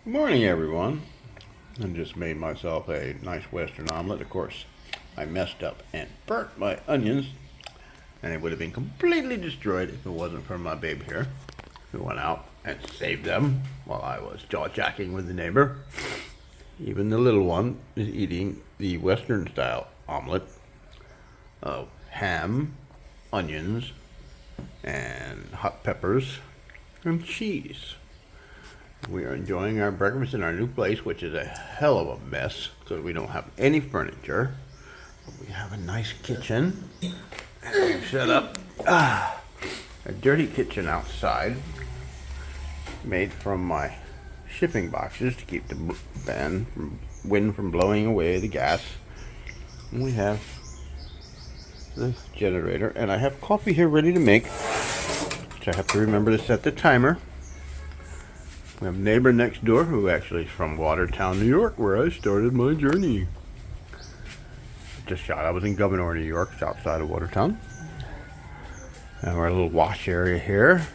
Good morning, everyone. I just made myself a nice Western omelet. Of course, I messed up and burnt my onions, and it would have been completely destroyed if it wasn't for my babe here, who went out and saved them while I was jaw-jacking with the neighbor. Even the little one is eating the Western-style omelet of ham, onions, and hot peppers, and cheese. We are enjoying our breakfast in our new place, which is a hell of a mess because we don't have any furniture. But we have a nice kitchen. And we've set up a dirty kitchen outside made from my shipping boxes to keep the wind from blowing away the gas. And we have the generator, and I have coffee here ready to make, which I have to remember to set the timer. We have a neighbor next door who actually is from Watertown, New York, where I started my journey. Just shot. I was in Gouverneur, New York, it's outside of Watertown. And we're a little wash area here.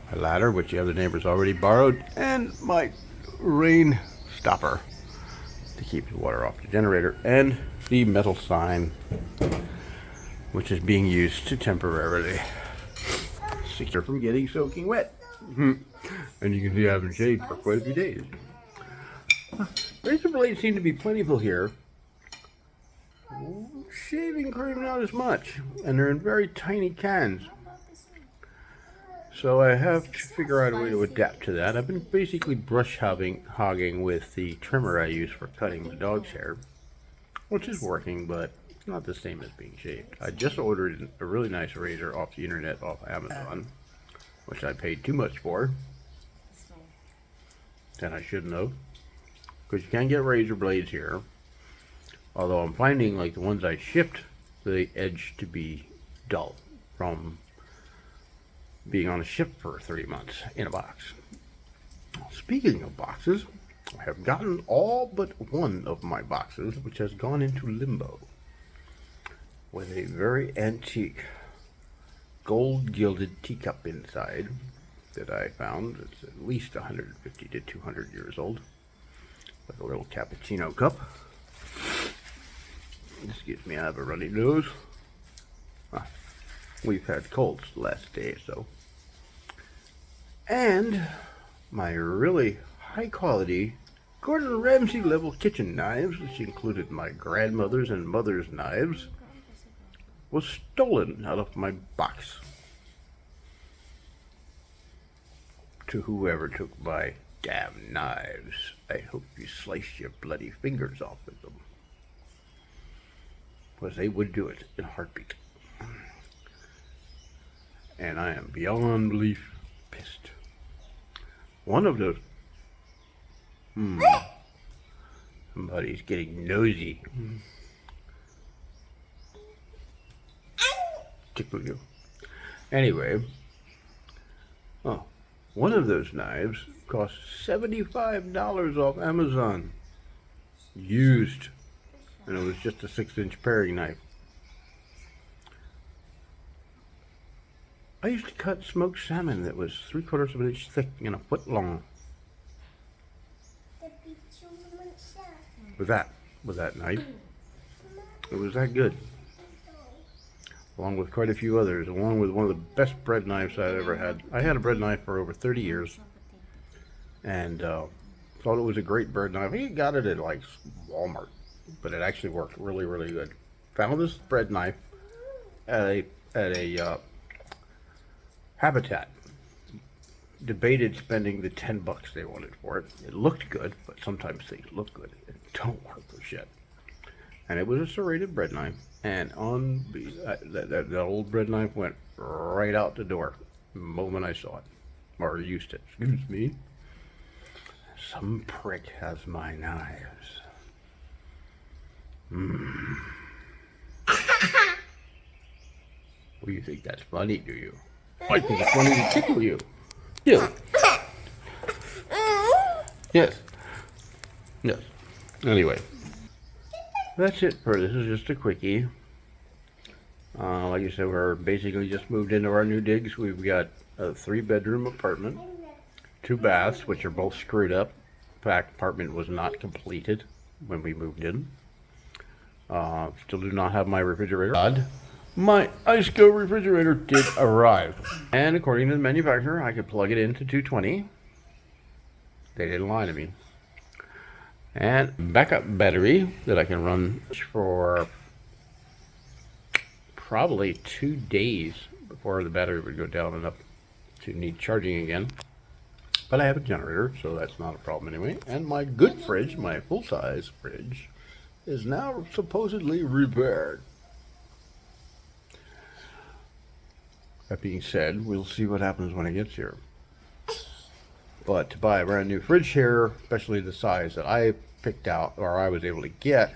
My ladder, which the other neighbors already borrowed, and my rain stopper to keep the water off the generator, and the metal sign, which is being used to temporarily secure from getting soaking wet. And you can see I haven't shaved for quite a few days. Razor blades seem to be plentiful here. Shaving cream not as much, and they're in very tiny cans. So I have to figure out a way to adapt to that. I've been basically brush hogging with the trimmer I use for cutting the dog's hair, which is working, but it's not the same as being shaved. I just ordered a really nice razor off the internet, off Amazon, which I paid too much for. And I shouldn't have, because you can get razor blades here. Although I'm finding, like the ones I shipped, the edge to be dull from being on a ship for 3 months in a box. Speaking of boxes, I have gotten all but one of my boxes, which has gone into limbo, with a very antique gold gilded teacup inside that I found. It's at least 150 to 200 years old, with a little cappuccino cup. This gives me out of a runny nose. We've had colds the last day or so. And my really high quality Gordon Ramsay level kitchen knives, which included my grandmother's and mother's knives, was stolen out of my box. To whoever took my damn knives, I hope you slice your bloody fingers off with them, because they would do it in a heartbeat. And I am beyond belief pissed. One of those... Somebody's getting nosy. Tickle you. Anyway. One of those knives cost $75 off Amazon. Used. And it was just a 6-inch paring knife. I used to cut smoked salmon that was 3/4 of an inch thick and a foot long. With that knife. It was that good. Along with quite a few others, along with one of the best bread knives I'd ever had. I had a bread knife for over 30 years, and thought it was a great bread knife. I got it at like Walmart, but it actually worked really, really good. Found this bread knife at a Habitat. Debated spending the $10 they wanted for it. It looked good, but sometimes things look good and don't work for shit. And it was a serrated bread knife, and on that old bread knife went right out the door the moment I saw it, or used it. Excuse me. Some prick has my knives. Well, you think that's funny, do you? I think it's funny to tickle you. Yeah. Yes. Yes. Anyway. That's it for this. Is just a quickie. Like I said, we're basically just moved into our new digs. We've got a 3-bedroom apartment, 2 baths, which are both screwed up. fact, apartment was not completed when we moved in. Still do not have my refrigerator. God, my ice-go refrigerator did arrive. And according to the manufacturer, I could plug it into 220. They didn't lie to me. And backup battery that I can run for probably 2 days before the battery would go down enough to need charging again. But I have a generator, so that's not a problem anyway. And my good fridge, my full-size fridge, is now supposedly repaired. That being said, we'll see what happens when it gets here. But to buy a brand new fridge here, especially the size that I picked out, or I was able to get,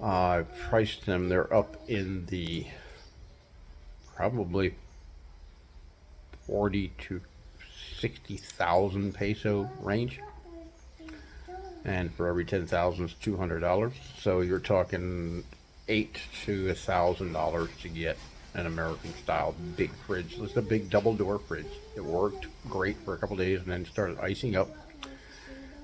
I priced them. They're up in the probably 40 to 60,000 peso range, and for every 10,000 is $200. So you're talking $800 to $1,000 to get an American style big fridge. It's a big double door fridge. It worked great for a couple days and then started icing up.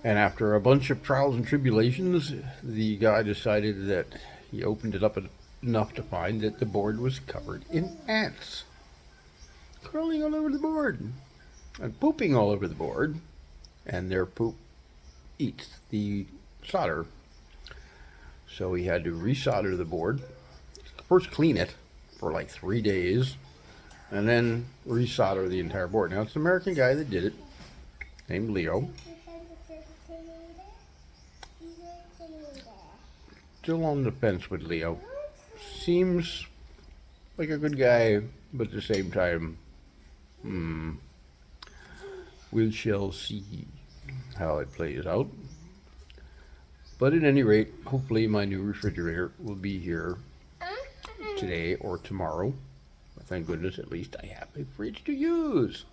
And after a bunch of trials and tribulations, the guy decided that he opened it up enough to find that the board was covered in ants, crawling all over the board and pooping all over the board, and their poop eats the solder. So he had to resolder the board, first clean it for like 3 days, and then resolder the entire board. Now it's an American guy that did it, named Leo. Still on the fence with Leo. Seems like a good guy, but at the same time, we shall see how it plays out. But at any rate, hopefully my new refrigerator will be here today or tomorrow. But thank goodness, at least I have a fridge to use,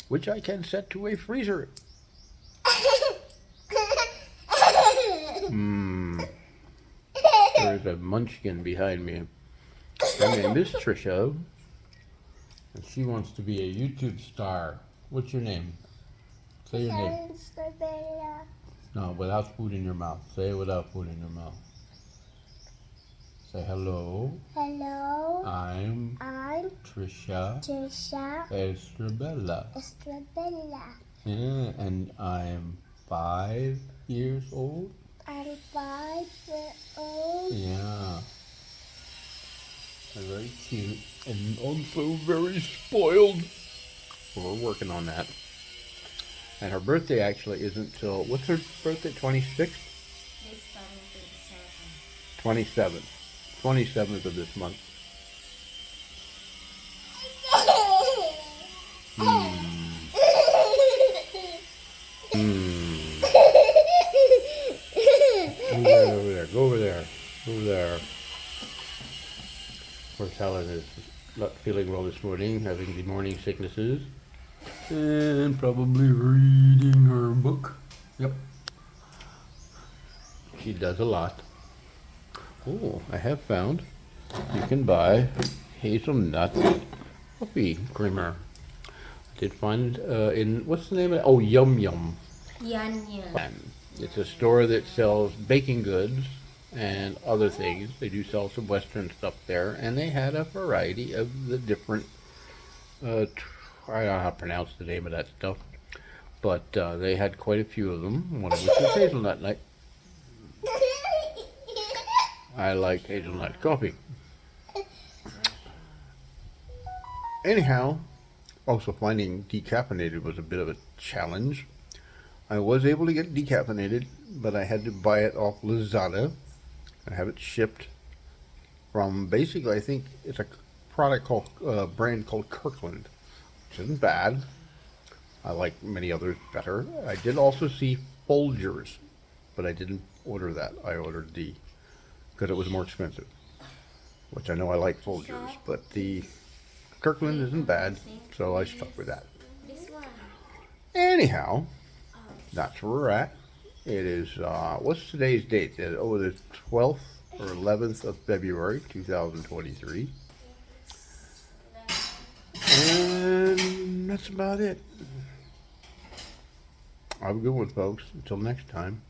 which I can set to a freezer. There's a munchkin behind me. Her name is Trisha, and she wants to be a YouTube star. What's your name? Say your name. No, without food in your mouth. Say it without food in your mouth. Say hello. Hello. I'm Trisha. Estrabella. Yeah, and I'm 5 years old. I'm 5 years old. Yeah. And very cute and also very spoiled. Well, we're working on that. And her birthday actually isn't till, what's her birthday, 26th? This time 27th. 27th of this month. Over there, go over there, over there. Of course, Helen is not feeling well this morning, having the morning sicknesses, and probably reading her book. Yep. She does a lot. Oh, I have found you can buy hazelnut coffee creamer. I did find in, what's the name of it? Oh, Yum Yum. Yan Yan. It's a store that sells baking goods and other things. They do sell some Western stuff there, and they had a variety of the different, I don't know how to pronounce the name of that stuff, but they had quite a few of them. One of which was hazelnut. And I like hazelnut coffee. Anyhow, also finding decaffeinated was a bit of a challenge. I was able to get decaffeinated, but I had to buy it off Lazada and have it shipped from, basically, I think it's a product called, brand called Kirkland, which isn't bad. I like many others better. I did also see Folgers, but I didn't order that. I ordered because it was more expensive, which I know I like Folgers, but the Kirkland isn't bad, so I stuck with that. Anyhow, that's where we're at. It is, what's today's date? Oh, the 12th or 11th of February, 2023. And that's about it. Have a good one, folks. Until next time.